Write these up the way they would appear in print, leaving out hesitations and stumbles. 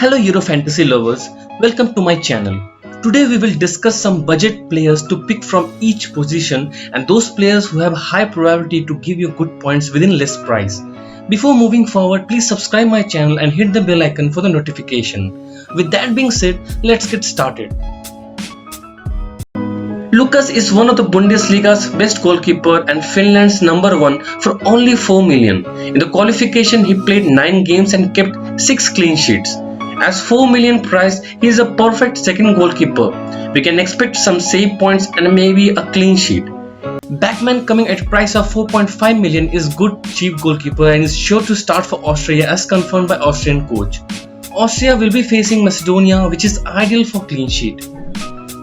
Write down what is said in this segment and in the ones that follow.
Hello Euro Fantasy lovers, welcome to my channel. Today we will discuss some budget players to pick from each position and those players who have high probability to give you good points within less price. Before moving forward, please subscribe my channel and hit the bell icon for the notification. With that being said, let's get started. Lucas is one of the Bundesliga's best goalkeeper and Finland's number one for only 4 million. In the qualification he played 9 games and kept 6 clean sheets. As 4 million price, he is a perfect second goalkeeper. We can expect some save points and maybe a clean sheet. Backman coming at a price of 4.5 million is good cheap goalkeeper and is sure to start for Austria as confirmed by Austrian coach. Austria will be facing Macedonia, which is ideal for clean sheet.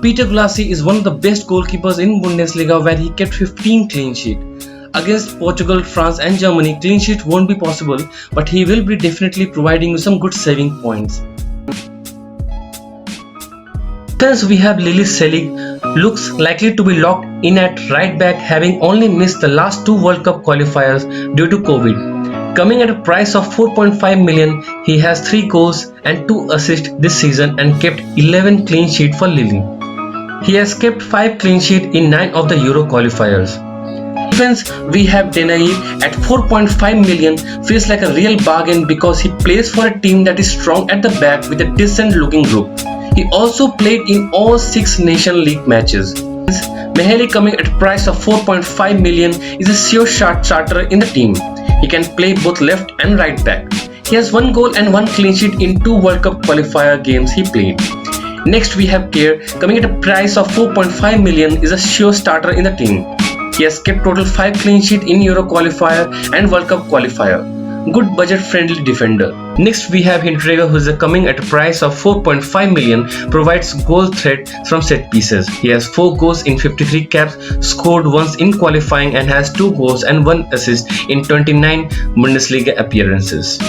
Peter Gulassi is one of the best goalkeepers in Bundesliga where he kept 15 clean sheet. Against Portugal, France and Germany, clean sheet won't be possible, but he will be definitely providing you some good saving points. Since we have Lily Selig, looks likely to be locked in at right back, having only missed the last 2 World Cup qualifiers due to COVID. Coming at a price of 4.5 million, he has 3 goals and 2 assists this season and kept 11 clean sheet for Lille. He has kept 5 clean sheet in 9 of the Euro qualifiers. Defense, we have Denayer at 4.5 million, feels like a real bargain because he plays for a team that is strong at the back with a decent looking group. He also played in all 6 Nation League matches. Meheli coming at a price of 4.5 million is a sure starter in the team. He can play both left and right back. He has 1 goal and 1 clean sheet in 2 World Cup qualifier games he played. Next we have Kjaer coming at a price of 4.5 million is a sure starter in the team. He has kept total 5 clean sheet in Euro qualifier and World Cup qualifier. Good budget friendly defender. Next we have Hinteregger, who is coming at a price of 4.5 million, provides goal threat from set pieces. He has 4 goals in 53 caps, scored once in qualifying and has 2 goals and 1 assist in 29 Bundesliga appearances.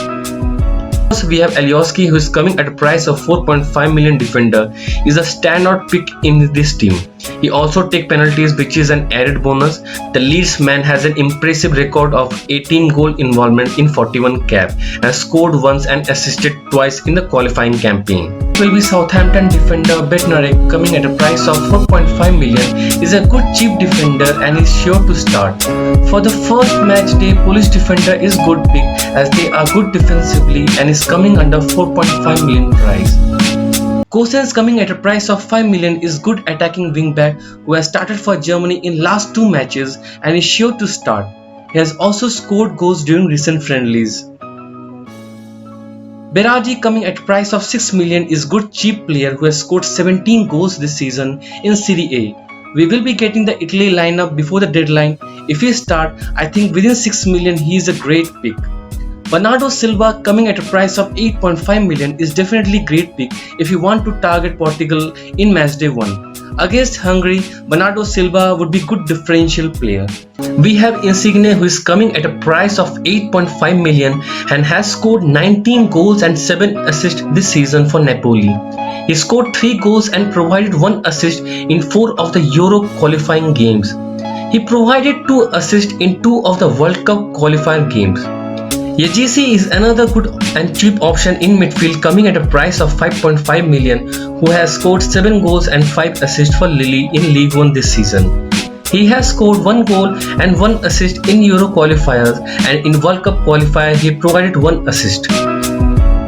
We have Alioski, who is coming at a price of 4.5 million defender. Is a standout pick in this team. He also takes penalties, which is an added bonus. The Leeds man has an impressive record of 18 goal involvement in 41 cap and scored once and assisted twice in the qualifying campaign. Will be Southampton defender Bednarek, coming at a price of 4.5 million, is a good cheap defender and is sure to start. For the first match day, Polish defender is good pick as they are good defensively and is coming under 4.5 million price. Gosens coming at a price of 5 million is good attacking wingback who has started for Germany in last 2 matches and is sure to start. He has also scored goals during recent friendlies. Berardi coming at a price of 6 million is good cheap player who has scored 17 goals this season in Serie A. We will be getting the Italy lineup before the deadline. If he start, I think within 6 million he is a great pick. Bernardo Silva coming at a price of 8.5 million is definitely great pick if you want to target Portugal in matchday 1. Against Hungary, Bernardo Silva would be good differential player. We have Insigne, who is coming at a price of 8.5 million and has scored 19 goals and 7 assists this season for Napoli. He scored 3 goals and provided 1 assist in 4 of the Euro qualifying games. He provided 2 assists in 2 of the World Cup qualifier games. Yejisi is another good and cheap option in midfield, coming at a price of 5.5 million, who has scored 7 goals and 5 assists for Lille in League 1 this season. He has scored 1 goal and 1 assist in Euro qualifiers, and in World Cup qualifier he provided 1 assist.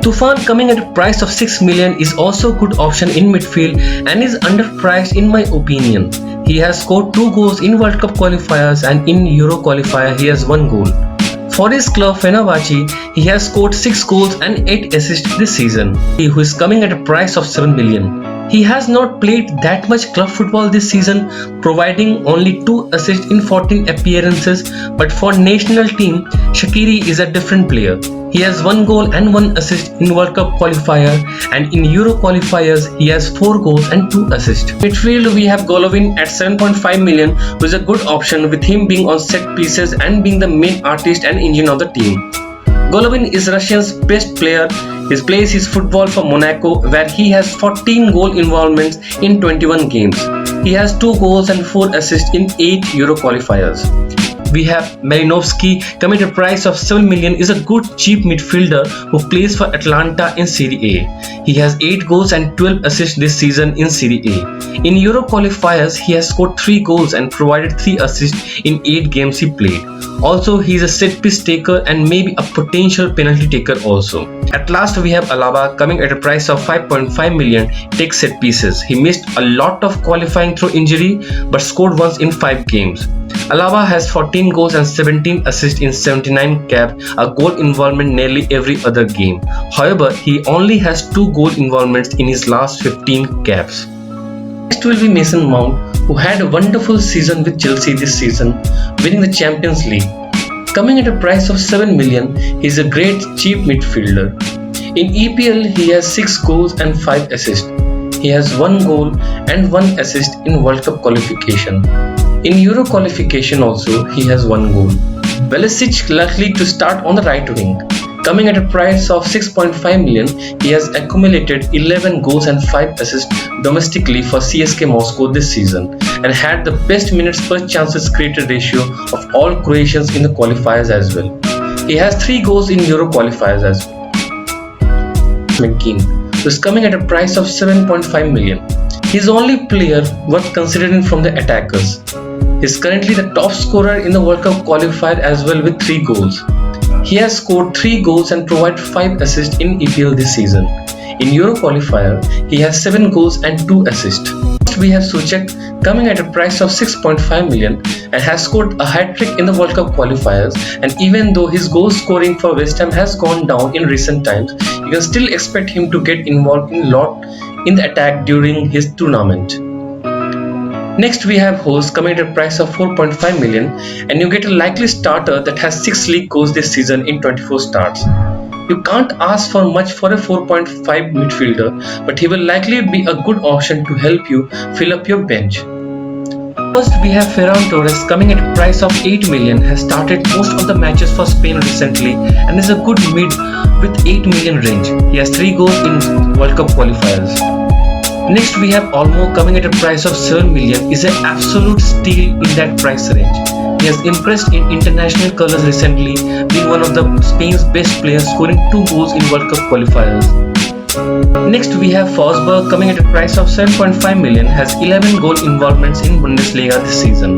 Tufan coming at a price of 6 million is also a good option in midfield and is underpriced in my opinion. He has scored 2 goals in World Cup qualifiers and in Euro qualifier he has 1 goal. For his club Fenerbahce, he has scored 6 goals and 8 assists this season. He who is coming at a price of 7 million. He has not played that much club football this season, providing only 2 assists in 14 appearances, but for national team, Shaqiri is a different player. He has 1 goal and 1 assist in World Cup qualifier, and in Euro qualifiers he has 4 goals and 2 assists. Midfield we have Golovin at 7.5 million, who is a good option with him being on set pieces and being the main artist and engine of the team. Golovin is Russia's best player. He plays his football for Monaco, where he has 14 goal involvements in 21 games. He has 2 goals and 4 assists in 8 Euro qualifiers. we have Marinovsky coming at a price of 7 million. Is a good cheap midfielder who plays for Atalanta in Serie A. He has 8 goals and 12 assists this season in Serie A. In Euro qualifiers, he has scored 3 goals and provided 3 assists in 8 games he played. Also, he is a set piece taker and maybe a potential penalty taker also. At last, we have Alaba coming at a price of 5.5 million, takes set pieces. He missed a lot of qualifying through injury but scored once in 5 games. Alaba has 14 goals and 17 assists in 79 caps, a goal involvement nearly every other game. However, he only has 2 goal involvements in his last 15 caps. Next will be Mason Mount, who had a wonderful season with Chelsea this season, winning the Champions League. Coming at a price of 7 million, he is a great cheap midfielder. In EPL, he has 6 goals and 5 assists. He has 1 goal and 1 assist in World Cup qualification. In Euro qualification also, he has 1 goal. Velicic likely to start on the right wing. Coming at a price of 6.5 million, he has accumulated 11 goals and 5 assists domestically for CSK Moscow this season and had the best minutes per chances created ratio of all Croatians in the qualifiers as well. He has 3 goals in Euro qualifiers as well. Keane, who is coming at a price of 7.5 million. He is the only player worth considering from the attackers. He is currently the top scorer in the World Cup qualifier as well with 3 goals. He has scored 3 goals and provided 5 assists in EPL this season. In Euro qualifier, he has 7 goals and 2 assists. Next we have Souček coming at a price of 6.5 million and has scored a hat-trick in the World Cup qualifiers, and even though his goal scoring for West Ham has gone down in recent times, you can still expect him to get involved in lot in the attack during his tournament. Next we have Hose coming at a price of 4.5 million, and you get a likely starter that has 6 league goals this season in 24 starts. You can't ask for much for a 4.5 midfielder, but he will likely be a good option to help you fill up your bench. First we have Ferran Torres coming at a price of 8 million, has started most of the matches for Spain recently and is a good mid with 8 million range. He has 3 goals in World Cup qualifiers. Next we have Olmo coming at a price of 7 million, is an absolute steal in that price range. He has impressed in international colours recently, being one of the Spain's best players, scoring 2 goals in World Cup qualifiers. Next we have Forsberg coming at a price of 7.5 million, has 11 goal involvements in Bundesliga this season.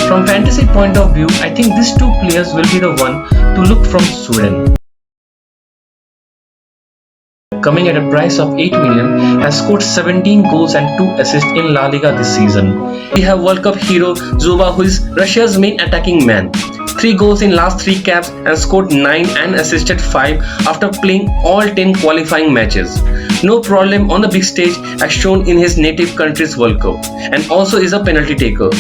From fantasy point of view, I think these 2 players will be the one to look from Sweden. Coming at a price of 8 million, has scored 17 goals and 2 assists in La Liga this season. We have World Cup hero Zoba, who is Russia's main attacking man. 3 goals in last 3 caps and scored 9 and assisted 5 after playing all 10 qualifying matches. No problem on the big stage as shown in his native country's World Cup, and also is a penalty taker.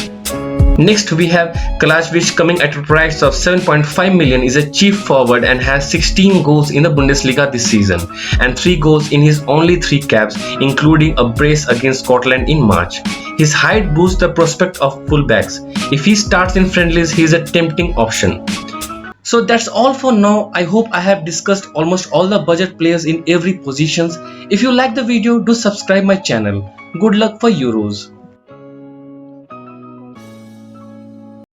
Next we have Kalajdzic coming at a price of 7.5 million, is a cheap forward and has 16 goals in the Bundesliga this season and 3 goals in his only 3 caps, including a brace against Scotland in March. His height boosts the prospect of fullbacks. If he starts in friendlies, he is a tempting option. So that's all for now. I hope I have discussed almost all the budget players in every positions. If you like the video, do subscribe my channel. Good luck for Euros.